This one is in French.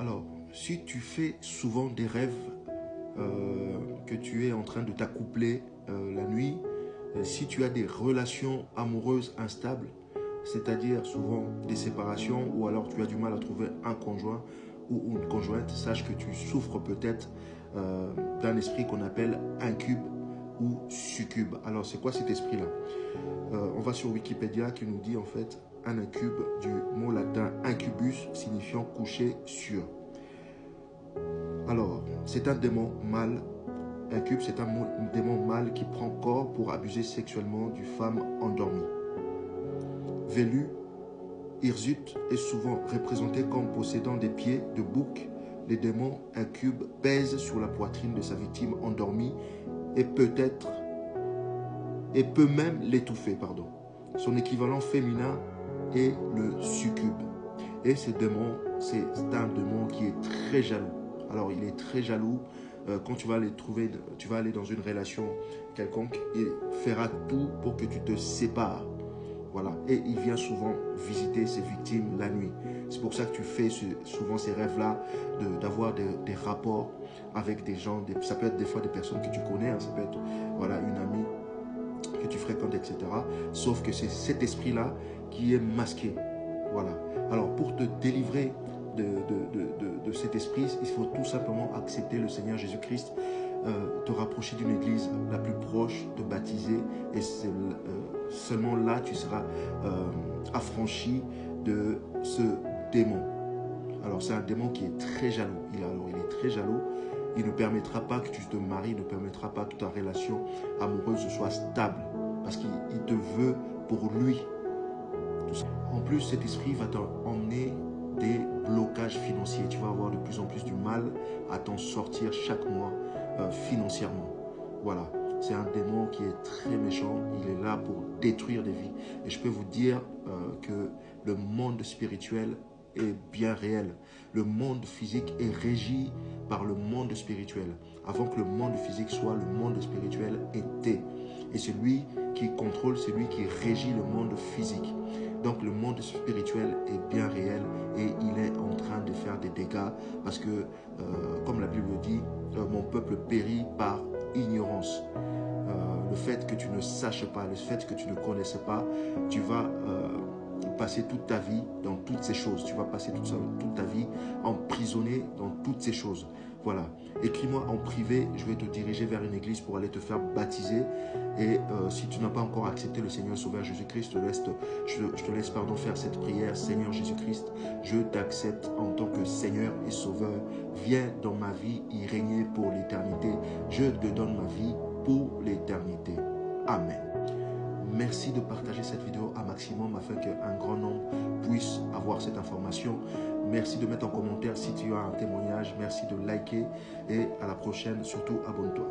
Alors, si tu fais souvent des rêves que tu es en train de t'accoupler la nuit, si tu as des relations amoureuses instables, c'est-à-dire souvent des séparations ou alors tu as du mal à trouver un conjoint ou une conjointe, sache que tu souffres peut-être d'un esprit qu'on appelle incube ou succube. Alors, c'est quoi cet esprit-là? On va sur Wikipédia qui nous dit en fait un incube du mot latin incubus signifiant coucher sur. Alors, c'est un démon mâle. Incube, c'est un démon mâle qui prend corps pour abuser sexuellement d'une femme endormie. Velu, hirsute est souvent représenté comme possédant des pieds de bouc. Les démons incubes pèsent sur la poitrine de sa victime endormie et peut même l'étouffer. Son équivalent féminin est le succube. Et ce démon, c'est un démon qui est très jaloux. Alors, il est très jaloux. Quand tu vas les trouver, tu vas aller dans une relation quelconque, il fera tout pour que tu te sépares. Voilà. Et il vient souvent visiter ses victimes la nuit. C'est pour ça que tu fais souvent ces rêves-là, d'avoir des rapports avec des gens. Ça peut être des fois des personnes que tu connais, hein, ça peut être voilà, une amie que tu fréquentes, etc. Sauf que c'est cet esprit-là qui est masqué. Voilà. Alors, pour te délivrer de cet esprit, il faut tout simplement accepter le Seigneur Jésus-Christ, te rapprocher d'une église la plus proche, te baptiser, et seulement là, tu seras affranchi de ce démon. Alors, c'est un démon qui est très jaloux. Il est très jaloux. Il ne permettra pas que tu te maries, il ne permettra pas que ta relation amoureuse soit stable. Parce qu'il te veut pour lui. En plus, cet esprit va t'emmener des blocages financiers. Tu vas avoir de plus en plus du mal à t'en sortir chaque mois financièrement. Voilà. C'est un démon qui est très méchant. Il est là pour détruire des vies. Et je peux vous dire que le monde spirituel est bien réel. Le monde physique est régi par le monde spirituel. Avant que le monde physique soit, le monde spirituel était. Et celui qui contrôle, c'est lui qui régit le monde physique. Donc le monde spirituel est bien réel et il est en train de faire des dégâts parce que, comme la Bible dit, mon peuple périt par ignorance. Le fait que tu ne saches pas, le fait que tu ne connaisses pas, tu vas passer toute ta vie dans toutes ces choses. Tu vas passer toute ta vie emprisonné dans toutes ces choses. Voilà. Écris-moi en privé, je vais te diriger vers une église pour aller te faire baptiser. Et si tu n'as pas encore accepté le Seigneur Sauveur Jésus-Christ, je te laisse faire cette prière. Seigneur Jésus-Christ, je t'accepte en tant que Seigneur et Sauveur. Viens dans ma vie y régner pour l'éternité. Je te donne ma vie pour l'éternité. Amen. Merci de partager cette vidéo un maximum afin qu'un grand nombre puisse avoir cette information. Merci de mettre en commentaire si tu as un témoignage. Merci de liker et à la prochaine. Surtout, abonne-toi.